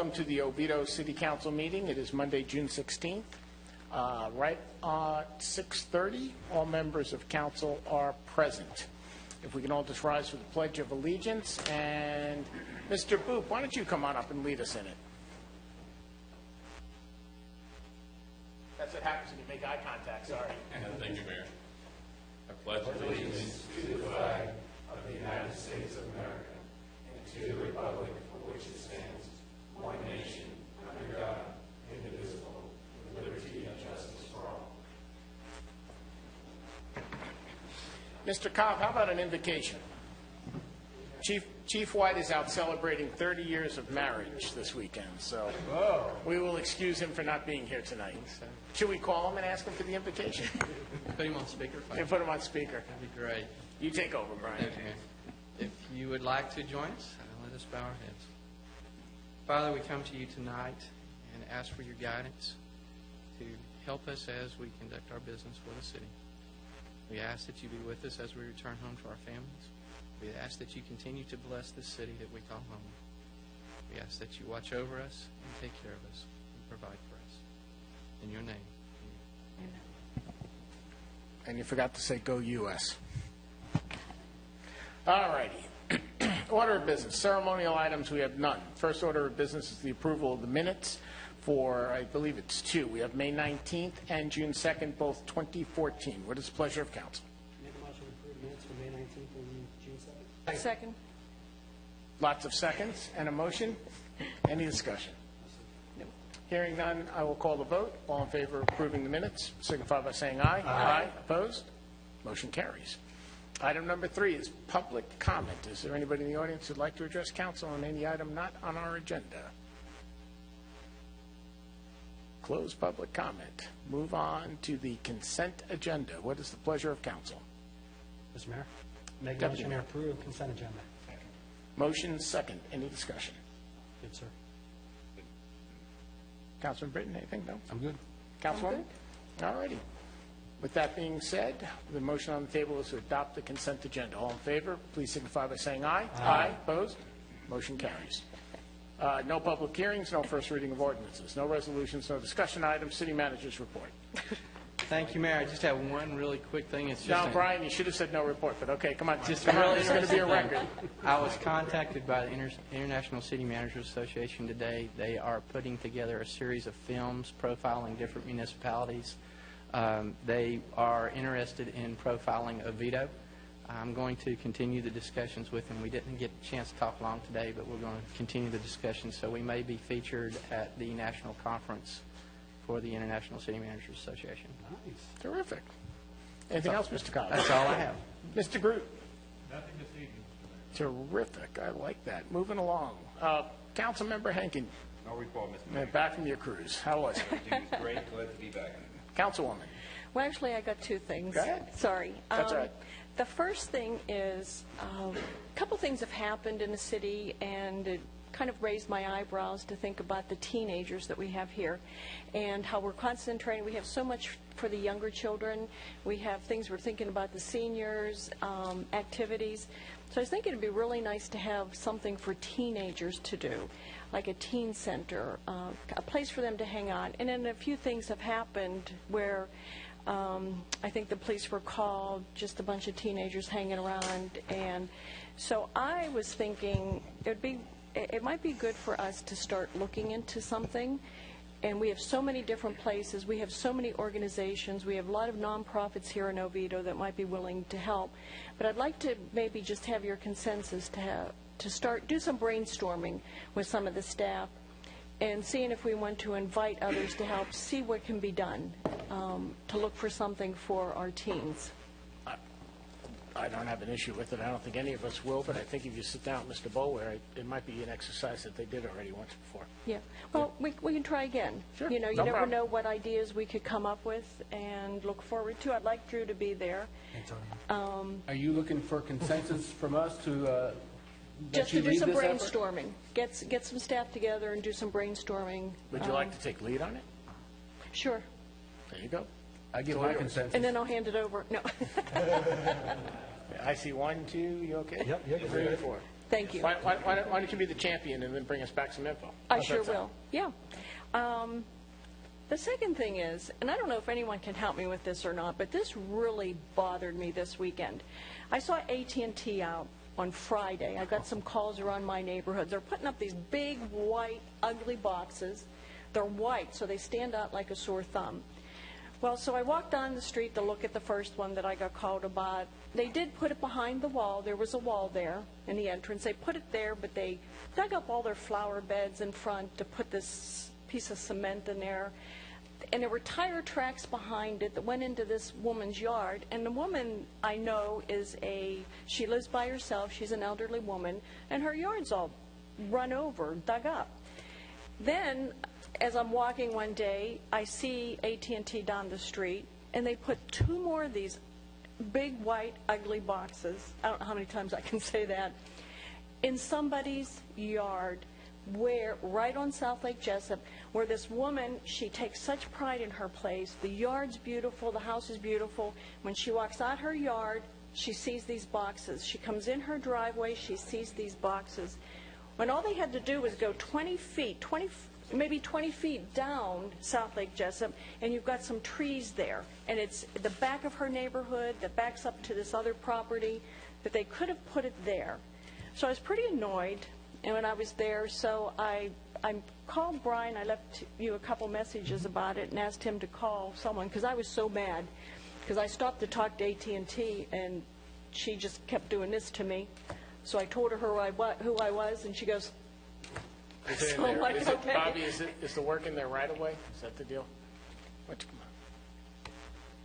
Welcome to the Oviedo City Council meeting. It is Monday, June 16th. Right at 6:30, all members of council are present. If we can all just rise for the Pledge of Allegiance. And Mr. Boop, why don't you come on up and lead us in it? That's what happens when you make eye contact, sorry. Thank you, Mayor. I pledge allegiance to the flag of the United States of America and to the republic for which it stands, one nation, under God, indivisible, with liberty and justice for all. Mr. Cobb, how about an invocation? Chief White is out celebrating 30 years of marriage this weekend, so we will excuse him for not being here tonight. Should we call him and ask him for the invitation? Put him on speaker. And put him on speaker. That'd be great. You take over, Brian. Okay. If you would like to join us, let us bow our heads. Father, we come to you tonight and ask for your guidance to help us as we conduct our business for the city. We ask that you be with us as we return home to our families. We ask that you continue to bless this city that we call home. We ask that you watch over us and take care of us and provide for us. In your name. Amen. And you forgot to say, go U.S. All righty. Order of business. Ceremonial items, we have none. First order of business is the approval of the minutes for, I believe it's two. We have May 19th and June 2nd, both 2014. What is the pleasure of council? Make a motion to approve minutes for May 19th and June 2nd. Second. Lots of seconds and a motion. Any discussion? No. Hearing none, I will call the vote. All in favor of approving the minutes, signify by saying aye. Aye. Opposed? Motion carries. Item number 3 is public comment. Is there anybody in the audience who'd like to address council on any item not on our agenda? Close public comment. Move on to the consent agenda. What is the pleasure of council? Mr. Mayor, make a motion to approve consent agenda. Motion second. Any discussion? Good, sir. Councilman Britton, anything? No? I'm good. Councilwoman? All righty. With that being said, the motion on the table is to adopt the consent agenda. All in favor, please signify by saying aye. Aye. Opposed? Motion carries. No public hearings, no first reading of ordinances, no resolutions, no discussion items. City manager's report. Thank you, Mayor. I just have one really quick thing. It's just Now, Brian, you should have said no report, but okay, come on. Just Come on, really it's going to be a record. I was contacted by the International City Managers Association today. They are putting together a series of films profiling different municipalities. They are interested in profiling Oviedo. I'm going to continue the discussions with them. We didn't get a chance to talk long today, but we're going to continue the discussions. So we may be featured at the national conference for the International City Managers Association. Nice. Terrific. Anything else, Mr. Cobb? That's all I have. Mr. Groot? Nothing this evening, Mr. Mayor. Terrific. I like that. Moving along. Councilmember Henkin, No report, Mr. Mayor. back from your cruise. How was it? Everything was great. Glad to be back. Councilwoman? Well, actually, I got two things. Go ahead. Sorry. That's all right. The first thing is a couple things have happened in the city, and it kind of raised my eyebrows to think about the teenagers that we have here and how we're concentrating. We have so much for the younger children. We have things we're thinking about the seniors, activities. So I was thinking it would be really nice to have something for teenagers to do, like a teen center, a place for them to hang out. And then a few things have happened where I think the police were called, just a bunch of teenagers hanging around. And so I was thinking it might be good for us to start looking into something. And we have so many different places. We have so many organizations. We have a lot of nonprofits here in Oviedo that might be willing to help. But I'd like to maybe just have your consensus to do some brainstorming with some of the staff and seeing if we want to invite others to help see what can be done to look for something for our teens. I don't have an issue with it. I don't think any of us will, but I think if you sit down with Mr. Boulware, it might be an exercise that they did already once before. Yeah. Well, we can try again. Sure. You know, you No never problem. know what ideas we could come up with and look forward to. I'd like Drew to be there. Are you looking for consensus from us to Just to do lead some this effort? brainstorming. Get some staff together and do some brainstorming. Would you like to take lead on it? Sure. There you go. I give my consensus. And then I'll hand it over. No. I see 1, 2, you okay? Yep, 3, 4. Thank you. Why don't you be the champion and then bring us back some info? I How's sure that sound? will, yeah. The second thing is, and I don't know if anyone can help me with this or not, but this really bothered me this weekend. I saw AT&T out on Friday. I got some calls around my neighborhood. They're putting up these big, white, ugly boxes. They're white, so they stand out like a sore thumb. Well, so I walked down the street to look at the first one that I got called about. They did put it behind the wall. There was a wall there in the entrance. They put it there, but they dug up all their flower beds in front to put this piece of cement in there. And there were tire tracks behind it that went into this woman's yard. And the woman I know she lives by herself. She's an elderly woman. And her yard's all run over, dug up. Then, as I'm walking one day, I see AT&T down the street, and they put 2 more of these big, white, ugly boxes, I don't know how many times I can say that, in somebody's yard, right on South Lake Jessup, where this woman, she takes such pride in her place. The yard's beautiful, the house is beautiful. When she walks out her yard, she sees these boxes. She comes in her driveway, she sees these boxes. When all they had to do was go 20 feet, maybe 20 feet down South Lake Jessup, and you've got some trees there. And it's the back of her neighborhood that backs up to this other property, that they could have put it there. So I was pretty annoyed when I was there, so I called Brian. I left you a couple messages about it and asked him to call someone, because I was so mad, because I stopped to talk to AT&T, and she just kept doing this to me. So I told her who I was, and she goes, Is it in So there? like, Is it, okay. Bobby, is the work in there right away? Is that the deal? Come on.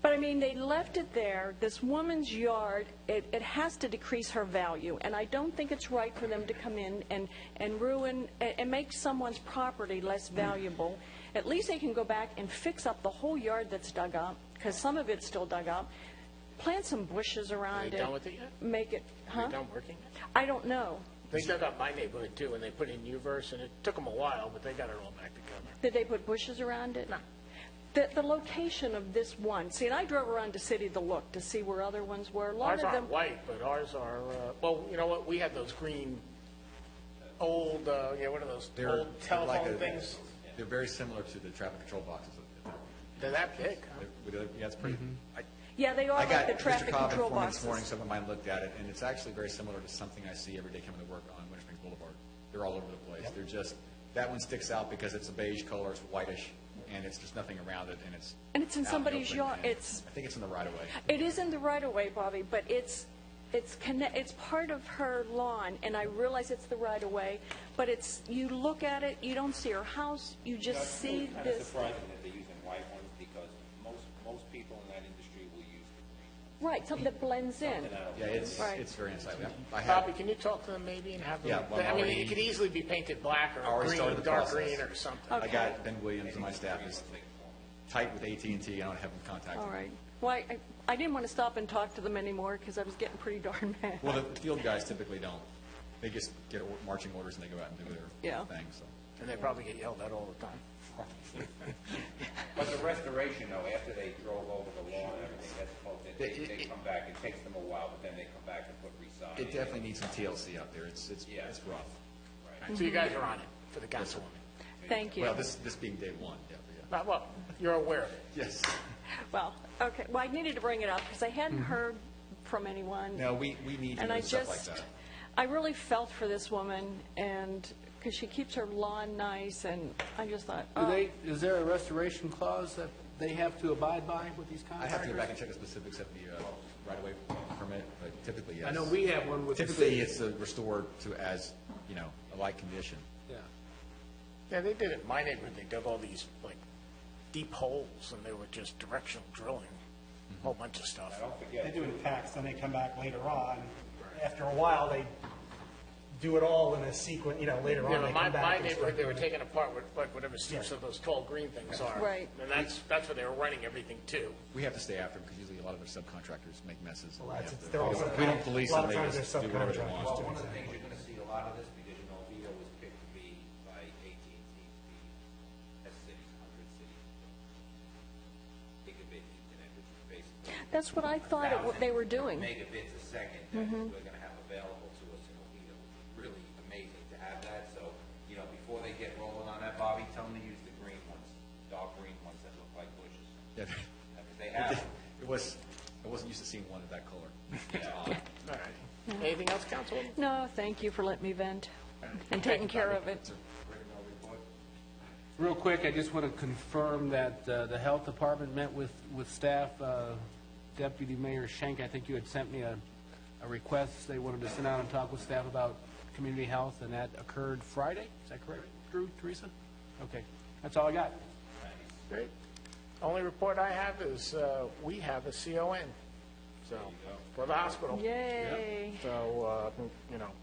But I mean, they left it there, this woman's yard. It has to decrease her value, and I don't think it's right for them to come in and ruin and make someone's property less valuable. At least they can go back and fix up the whole yard that's dug up, because some of it's still dug up. Plant some bushes around Are they it. done with it yet? Make it, Are huh? they done working? I don't know. They dug up my neighborhood too, and they put in U-verse, and it took them a while, but they got it all back together. Did they put bushes around it? No. The location of this one, see, and I drove around the city to look to see where other ones were. A lot Ours of them. aren't white, but ours are, well, you know what, we had those green, old, what are those, They're old telephone like things? They're very similar to the traffic control boxes. They're that big, huh? Yeah, it's pretty. Yeah, they are I got like the traffic Mr. Cobb control informed me this morning, boxes. some of mine looked at it, and it's actually very similar to something I see every day coming to work on Winter Springs Boulevard. They're all over the place. They're just, that one sticks out because it's a beige color, it's whitish, and it's just nothing around it, and it's. And it's in out somebody's the yard. open, and It's I think it's in the right of way. It is in the right of way, Bobby, but it's part of her lawn, and I realize it's the right of way, but you look at it, you don't see her house, you just see It's kind of this. surprising that they're using white ones, because most people in that industry will use the green. Right, something that blends in. Yeah, it's Right. very unsightly. I have, Bobby, can you talk to them maybe and have them? Yeah, well, I mean, already- it could easily be painted black I or already green, started the dark process. green or something. Okay. I got Ben Williams and my staff is tight with AT&T. I don't have them contact All them. right. Well, I didn't want to stop and talk to them anymore because I was getting pretty darn mad. Well, the field guys typically don't. They just get marching orders and they go out and do their Yeah. thing, so. And they probably get yelled at all the time. But the restoration, though, after they drove over the lawn and everything, that's supposed to, they come back, it takes them a while, but then they come back and put re-siding. It definitely needs some TLC out there. It's Yeah. rough. So you guys are on it for the councilwoman. Thank you. Well, this being day one, yeah. Well, you're aware of it. Yes. Well, okay. Well, I needed to bring it up because I hadn't heard from anyone. No, we need to And know I stuff just, like that. I really felt for this woman, and because she keeps her lawn nice, and I just thought, Is there a restoration clause that they have to abide by with these I have to go back contractors? and check the specifics of the right-of-way permit, but typically, yes. I know we have one with the Typically, city. it's restored to as, a like condition. Yeah. Yeah, they did it in my neighborhood. They dug all these, like, deep holes, and they were just directional drilling, a whole bunch of stuff. Don't They forget, do it in packs, then they come back later on. After a while, they do it all in a sequence, later Yeah, on but they my come back. and neighborhood, start they were doing it. taking apart whatever Steve said those tall green things are. Right. And that's where they were running everything to. We have to stay after them because usually a lot of their subcontractors make messes. and Well, we that's- have to- they're also we don't police a lot them, of they times just they're do whatever they subcontractors. want. well, one of the things you're gonna see a lot of this, because Vito was picked to be by AT&T to be as cities, 100 cities. Gigabit internet, which is basically. that's what I thought they were doing. Megabits a second that we're gonna have available to us in Oviedo, which is Councilwoman? No, thank you for letting me vent and taking care of it. Real quick, I just want to confirm that the Health Department met with staff. Deputy Mayor Schenk, I think you had sent me a request. They wanted to sit down and talk with staff about community health, and that occurred Friday. Is that correct, Teresa? Okay, that's all I got. Great. Only report I have is we have a CON, so, for the hospital. Yay. So,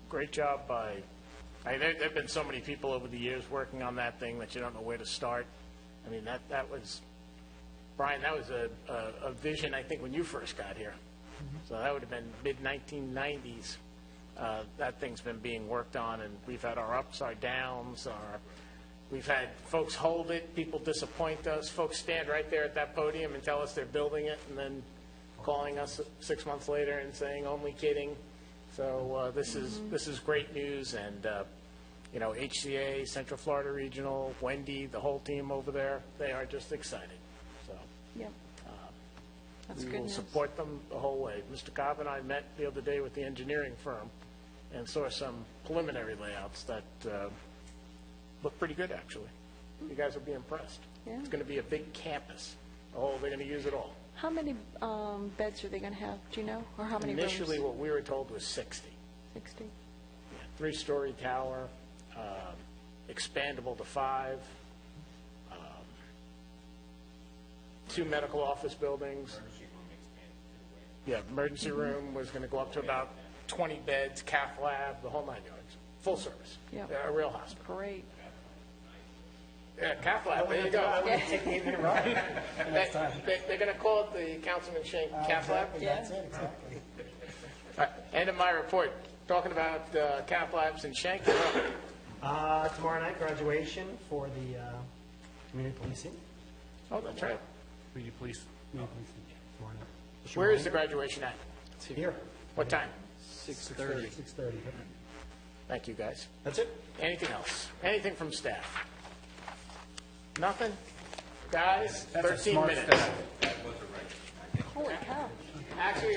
great job by, there've been so many people over the years working on that thing that you don't know where to start. I mean, that was, Brian, that was a vision, I think, when you first got here. So that would have been mid-1990s. That thing's been being worked on, and we've had our ups, our downs, we've had folks hold it, people disappoint us, folks stand right there at that podium and tell us they're building it, and then calling us 6 months later and saying, only kidding. So this is great news, and HCA, Central Florida Regional, Wendy, the whole team over there, they are just excited. So Yep. That's we good will news. support them the whole way. Mr. Cobb and I met the other day with the engineering firm and saw some preliminary layouts that look pretty good, actually. You guys will be impressed. Yeah. It's going to be a big campus. Oh, they're going to use it all. How many beds are they going to have, do you know? Or how many Initially, rooms? what we were told was 60. 60. Yeah, 3-story tower, expandable to 5, 2 medical office buildings. Yeah, emergency room was going to go up to about 20 beds, cath lab, the whole 9 yards. Full service. Yep. A real hospital. Great. Yeah, cath lab, there you go. I wouldn't take me even right next time. They're going to call it the Councilman Schenk cath lab? Exactly, that's it, exactly. End of my report. Talking about cath labs in Schenk. Tomorrow night, graduation for the community policing. Oh, that's right. Will you please? Community policing tomorrow night. Where is the graduation at? Here. What time? 6:30. 6:30. Thank you, guys. That's it. Anything else? Anything from staff? Nothing? Guys, That's a 13 smart minutes. staff. Holy cow. Actually,